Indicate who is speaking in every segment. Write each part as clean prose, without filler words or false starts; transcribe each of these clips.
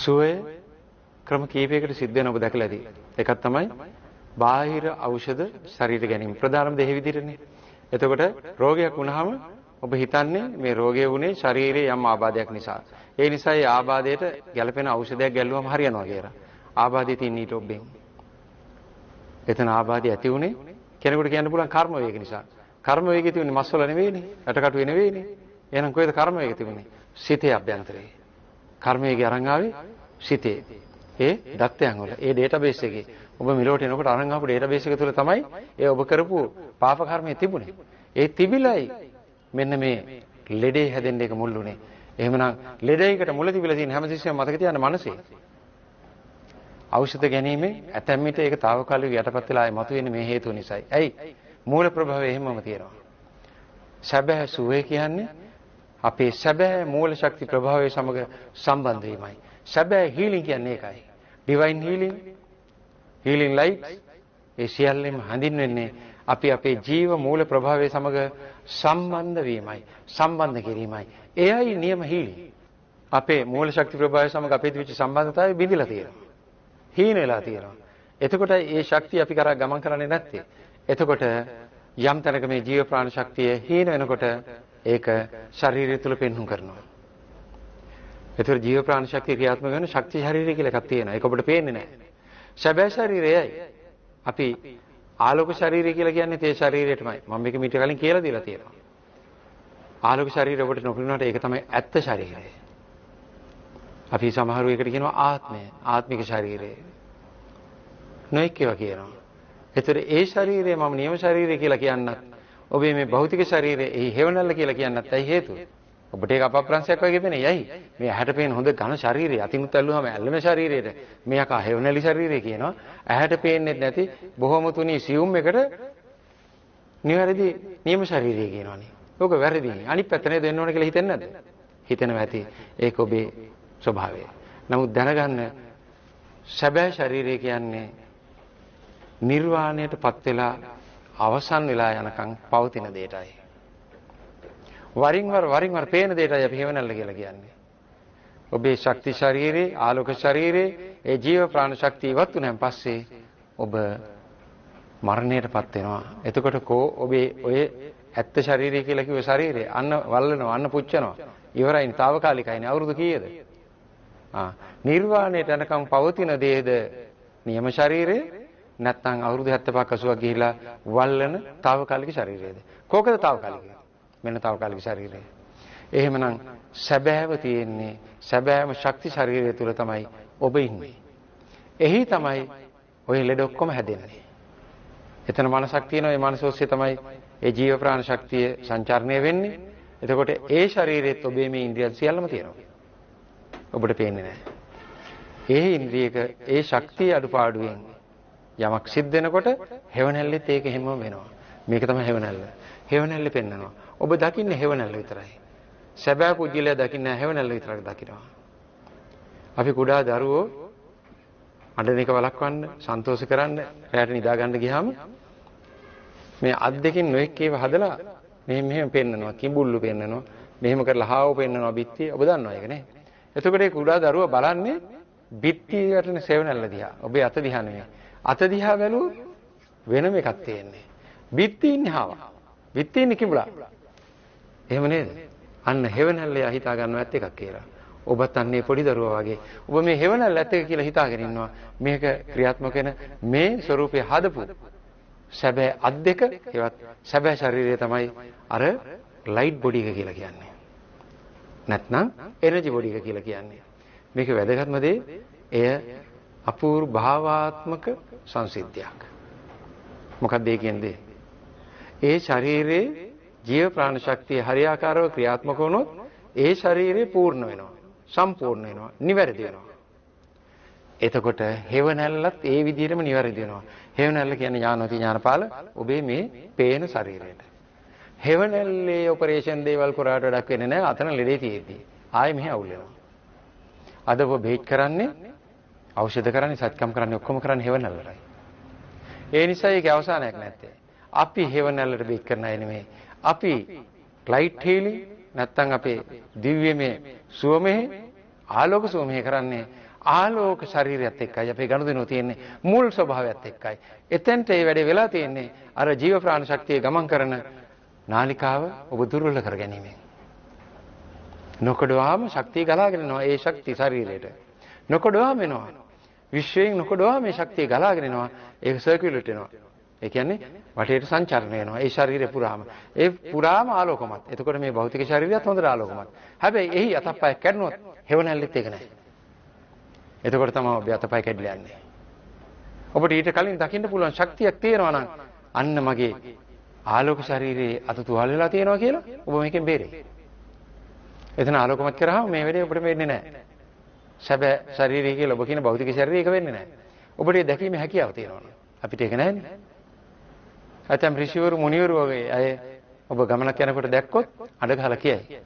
Speaker 1: සුවය ක්‍රම කීපයකට සිද්ධ වෙන ඔබ දැකලා ඇති. එකක් තමයි බාහිර ඖෂධ ශරීරයට ගැනීම. ප්‍රධානම දෙහි විදිහටනේ. එතකොට රෝගයක් වුණාම ඔබ හිතන්නේ මේ රෝගය වුණේ ශරීරයේ යම් ආබාධයක් නිසා. ඒ නිසා ඒ ආබාධයට ගැළපෙන ඖෂධයක් ගැල්ලුවම හරියනවා කියලා. ආබාධය තියෙන ඊට ඔබෙන්. එතන ආබාධය ඇති උනේ කෙනෙකුට කියන්න පුළුවන් කර්ම වේග නිසා. කර්ම වේගය තිබුණේ මස්වල නෙවෙයිනේ. රටකටුවේ නෙවෙයිනේ. එහෙනම් කොහෙද කර්ම වේගය තිබුණේ? සිතේ අභ්‍යන්තරේ. කර්ම වේගය අරන් ආවේ සිතේ. ඒ දත්තයන් වල ඒ ඩේටාබේස් එකේ ඔබ මිලෝට එනකොට අරන් ආපු ඩේටාබේස් එක තුල තමයි ඒ ඔබ කරපු පාප කර්මය තිබුණේ. ඒ තිබිලයි මෙන්න මේ ලෙඩේ හැදෙන්න එක මුල්ුනේ. එහෙමනම් ලෙඩේකට මුල තිබිලා තියෙන හැමතිස්සෙම මතක තියාගන්න මනසේ. ඖෂධ ගැනීමෙන් ඇතැම් විට ඒක తాවකාලික යටපත් වෙලා මතුවෙන්නේ මේ හේතුව නිසායි. ඇයි? මූල ප්‍රභවය එහෙමම තියෙනවා. සැබෑ සුවේ කියන්නේ අපේ සැබෑ මූල ශක්ති ප්‍රභවය සමග සම්බන්ධ වීමයි. සැබෑ හීලින් කියන්නේ ඒකයි. ඩිවයින් හීලින් ලයිට් ඒ සියල්ලම හඳින්වෙන්නේ අපි අපේ ජීව මූල ප්‍රභවය සමග සම්බන්ධ වීමයි, සම්බන්ධ කිරීමයි. එයයි නියම හීලින්. අපේ මූල ශක්ති ප්‍රභවය සමග අපේ තිබිච්ච සම්බන්ධතාවය බිඳිලා තියෙනවා. හීන වෙලා තියෙනවා. එතකොට මේ ශක්තිය අපි කරා ගමන් කරන්නේ නැත්තේ. එතකොට යම් තැනක මේ ජීව ප්‍රාණ ශක්තිය හීන වෙනකොට ඒක ශරීරය තුල පෙන්හුම් කරනවා. ඒතර ජීව ප්‍රාණ ශක්තිය ක්‍රියාත්මක වෙන ශක්ති ශරීරය කියලා එකක් තියෙනවා. ඒක ඔබට පේන්නේ නැහැ. සැබෑ ශරීරයයි. අපි ආලෝක ශරීරය කියලා කියන්නේ තේ ශරීරයටමයි. මම මේක මීට කලින් කියලා දීලා තියෙනවා. ආලෝක ශරීරය ඔබට නොපෙනුනට ඒක තමයි ඇත්ත ශරීරය. අපි සමහරු එකට කියනවා ආත්මය, ආත්මික ශරීරය. නොඑක් ඒවා කියනවා. ඒතර ඒ ශරීරය මම නියම ශරීරය කියලා කියන්නත් ඔබේ මේ භෞතික ශරීරය එහි හේවණල්ල කියලා කියන්නත් ඇයි හේතුව? ඔබට ඒක අපප්‍රංශයක් වගේ වෙන්නේ. යයි. මේ ඇහැට පේන හොඳ ඝන ශරීරය අතිනුත් ඇල්ලුවාම ඇල්ලෙන ශරීරයට මේක හේවණලි ශරීරය කියනවා. ඇහැට පේන්නේ නැති බොහොම තුනී සියුම් එකට නිවැරදි නියම ශරීරය කියනවානේ. ඕක වැරදි. අනිත් පැත්ත නේද වෙන්න ඕන කියලා හිතෙන්නේ නැද්ද? හිතෙනවා ඇති. ඒක ඔබේ ස්වභාවය. නමුත් දැනගන්න සැබෑ ශරීරය කියන්නේ නිර්වාණයටපත් වෙලා අවසන් වෙලා යනකම් පවතින දෙයටයි. වරින් වර පේන දෙයටයි අපි හේවණල්ල කියලා කියන්නේ. ඔබේ ශක්ති ශරීරේ, ආලෝක ශරීරේ, ඒ ජීව ප්‍රාණ ශක්තිය ඉවත් වුණාන් පස්සේ ඔබ මරණයටපත් වෙනවා. එතකොට ඔබේ ඔය ඇත්ත ශරීරය කියලා කිව්ව ශරීරය අන්න වල්ලනවා, අන්න පුච්චනවා. ඉවරයිනේ, తాවකාලිකයිනේ. අවුරුදු කීයද? නිර්වාණයට යනකම් පවතින දේද නියම ශරීරය නැත්නම් අවුරුදු 75ක් 80ක් ගිහිලා වල්ලන తాවකාලික ශරීරයද? කෝකද తాවකාලික? මෙන්න తాවකාලික ශරීරය. එහෙමනම් සැබෑව තියෙන්නේ සැබෑම ශක්ති ශරීරය තුල තමයි ඔබ ඉන්නේ. එහි තමයි ඔය ලෙඩ ඔක්කොම හැදෙන්නේ. එතන මනසක් තියෙනවා. ඒ මනස ඔස්සේ තමයි ඒ ජීව ප්‍රාණ ශක්තිය සංචාරණය වෙන්නේ. එතකොට ඒ ශරීරෙත් ඔබේ මේ ඉන්ද්‍රියන් සියල්ලම තියෙනවා. ඔබට පේන්නේ නැහැ. ඒ ඉන්ද්‍රියක ඒ ශක්තිය අඩුපාඩුවෙන් යමක් සිද්ධ වෙනකොට හේවණල්ලෙත් ඒක හැමම වෙනවා. මේක තමයි හේවණල්ල. හේවණල්ල පෙන්නනවා. ඔබ දකින්නේ හේවණල්ල විතරයි. සැබෑ පුජ්‍යලයා දකින්නේ හේවණල්ල විතරක් දකිනවා. අපි කුඩා දරුවෝ අඬන එක වළක්වන්න, සන්තෝෂ කරන්න, රැයට නිදා ගන්න ගියාම මේ අත් දෙකෙන් නොඑක් ඒවා හදලා මෙහෙම පෙන්නනවා. කිඹුල්ලු පෙන්නනවා. මෙහෙම කරලා හාව පෙන්නනවා බිත්තිය. ඔබ දන්නවා ඒක නේ? එතකොට ඒ කුඩා දරුවා බලන්නේ බිත්තියටනේ සේවණල්ල දිහා. ඔබේ අත දිහා නෙමෙයි. අත දිහා බැලුවොත් වෙනම එකක් තියෙන්නේ. බිත්තිය ඉන්නේ හාව. බිත්තිය ඉන්නේ කිඹුලා. එහෙම නේද? අන්න හේවණල්ල හිතා ගන්නව ඇත්ත එකක් කියලා. ඔබත් අන්නේ පොඩි දරුවා වගේ. ඔබ මේ හේවණල්ල ඇත්ත එක කියලා හිතාගෙන ඉන්නවා. මේක ක්‍රියාත්මක වෙන මේ ස්වરૂපය හදපු සැබෑ අත් දෙක ඒවත් සැබෑ ශරීරය තමයි අර ලයිට් බොඩි එක කියලා කියන්නේ. නැත්නම් එනර්ජි බොඩි එක කියලා කියන්නේ. මේක වැදගත්ම දේ එය අපූර්ව භාවාත්මක සංසිද්ධියක්. මොකක්ද ඒ කියන්නේ? ඒ ශරීරයේ ජීව ප්‍රාණ ශක්තිය හරියාකාරව ක්‍රියාත්මක වුණොත් ඒ ශරීරය පූර්ණ වෙනවා, සම්පූර්ණ වෙනවා, නිවැරදි වෙනවා. එතකොට හේවණල්ලත් ඒ විදිහටම නිවැරදි වෙනවා. හේවණල්ල කියන්නේ ඥානෝති ඥානපාල ඔබේ මේ පේන ශරීරයට. හේවණල්ලේ ඔපරේෂන් දේවල් කරාට වැඩක් වෙන්නේ නැහැ. අතන ලෙඩේ තියෙද්දි. ආයෙ මෙහෙ අවුල් වෙනවා. අද ඔබ බේත් කරන්නේ, ඖෂධ කරන්නේ, සත්කම් කරන්නේ ඔක්කොම කරන්නේ හේවණල්ලටයි. ඒ නිසා ඒකේ අවසානයක් නැත්තේ. අපි හේවණල්ලට බේත් කරන අය නෙමෙයි. අපි ලයිට් හීලින් නැත්තම් අපේ දිව්‍යමය සුවමෙහි ආලෝක සුවමෙහි කරන්නේ ආලෝක ශරීරයත් එක්කයි අපේ ගනුදෙනුව තියෙන්නේ මුල් ස්වභාවයත් එක්කයි. එතෙන්ට ඒ වැඩේ වෙලා තියෙන්නේ අර ජීව ප්‍රාණ ශක්තිය ගමන් කරන නාලිකාව ඔබ දුර්වල කර ගැනීමෙන්. නොකඩවාම ශක්තිය ගලාගෙන එනවා ඒ ශක්තිය ශරීරයට. නොකඩවාම එනවා. විශ්වයෙන් නොකඩවාම මේ ශක්තිය ගලාගෙන එනවා. ඒක සර්කියුලේට් වෙනවා. ඒ කියන්නේ වටේට සංචරණය වෙනවා. ඒ ශරීරය පුරාම. ඒ පුරාම ආලෝකමත්. එතකොට මේ භෞතික ශරීරයත් හොඳට ආලෝකමත්. හැබැයි එහි අතපය කැඩුණොත් හෙවණැල්ලෙත් ඒක නැහැ. එතකොට තමයි ඔබ අතපය කැඩලා යන්නේ. ඔබට ඊට කලින් දකින්න පුළුවන් ශක්තියක් තියෙනවා නම් අන්න මගේ ආලෝක ශරීරයේ අත තුවාල වෙලා තියෙනවා කියලා ඔබ මේකෙන් බේරෙයි. එතන ආලෝකමත් කරාම මේ වෙලේ ඔබට වෙන්නේ නැහැ. සැබෑ ශරීරය කියලා ඔබ කියන භෞතික ශරීරය ඒක වෙන්නේ නැහැ. ඔබට ඒ දැකීමේ හැකියාව තියෙනවා. අපිට ඒක නැහැනේ. අතම් ඍෂිවරු මුනිවරු වගේ අය ඔබ ගමනක් යනකොට දැක්කොත් අඬ ගහලා කියයි.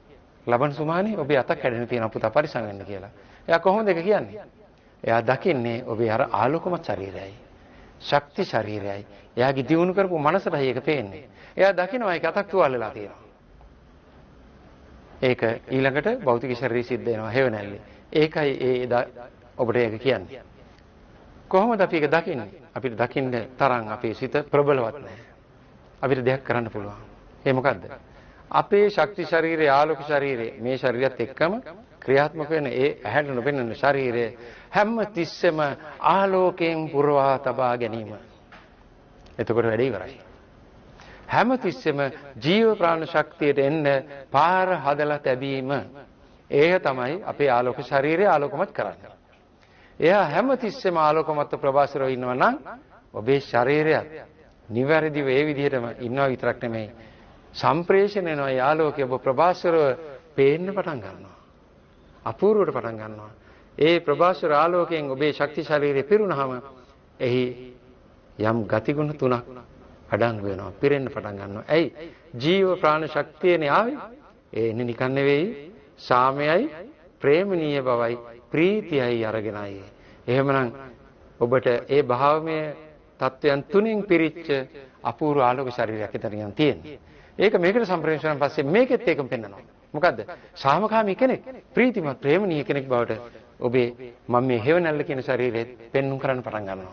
Speaker 1: ලබන සුමානේ ඔබේ අතක් කැඩෙන තියෙන පුතා පරිසම් වෙන්න කියලා. එයා කොහොමද ඒක කියන්නේ? එයා දකින්නේ ඔබේ අර ආලෝකමත් ශරීරයයි. ශක්ති ශරීරයයි. එයාගේ දියුණු කරපු මනසටයි ඒක පේන්නේ. එයා දකිනවා ඒක අතක් තුවාල වෙලා තියෙනවා. ඒක ඊළඟට භෞතික ශරීරය සිද්ධ වෙනවා හේවණල්ලේ. ඒකයි ඔබට ඒක කියන්නේ. කොහොමද අපි ඒක දකින්නේ? අපිට දකින්න තරම් අපේ සිත ප්‍රබලවත් නැහැ. අපිට දෙයක් කරන්න පුළුවන්. ඒ මොකද්ද? අපේ ශක්ති ශරීරයේ ආලෝක ශරීරයේ මේ ශරීරයත් එක්කම ක්‍රියාත්මක වෙන ඒ ඇහැට නොපෙනෙන ශරීරය හැම තිස්සෙම ආලෝකයෙන් පුරවා තබා ගැනීම. එතකොට වැඩේ ඉවරයි. හැම තිස්සෙම ජීව ප්‍රාණ ශක්තියට එන්න පාර හදලා තැබීම. ඒක තමයි අපේ ආලෝක ශරීරය ආලෝකමත් කරන්නේ. එයා හැම තිස්සෙම ආලෝකමත් ප්‍රභාස්වරව ඉන්නවා නම් ඔබේ ශරීරයත් නිවැරදිව ඒ විදිහටම ඉන්නවා විතරක් නෙමෙයි සම්ප්‍රේෂණය වෙනවා. ඒ ආලෝකය ඔබ ප්‍රභාස්වරව පේන්න පටන් ගන්නවා. අපූර්වට පටන් ගන්නවා. ඒ ප්‍රභාස්වර ආලෝකයෙන් ඔබේ ශක්ති ශරීරය පිරුණාම එහි යම් ගතිගුණ තුනක් අඩංගු වෙනවා. පිරෙන්න පටන් ගන්නවා. ඇයි? ජීව ප්‍රාණ ශක්තියනේ ආවේ. ඒ එන්නේ නිකන් නෙවෙයි. සාමයයි, ප්‍රේමණීය බවයි, ප්‍රීතියයි අරගෙනයි. එහෙමනම් ඔබට ඒ භාවමය තත්වයන් තුنين පිරිච්ච අපූර්ව ආලෝක ශරීරයක් එතනින් තියෙනවා. ඒක මේකට සම්ප්‍රේෂණය පස්සේ මේකෙත් ඒකම පෙන්වනවා. මොකද්ද? සාමකාමී කෙනෙක්, ප්‍රීතිමත් ප්‍රේමණීය කෙනෙක් බවට ඔබේ මම මේ හේවණල්ල කියන ශරීරෙත් පෙන්눔 කරන්න පටන් ගන්නවා.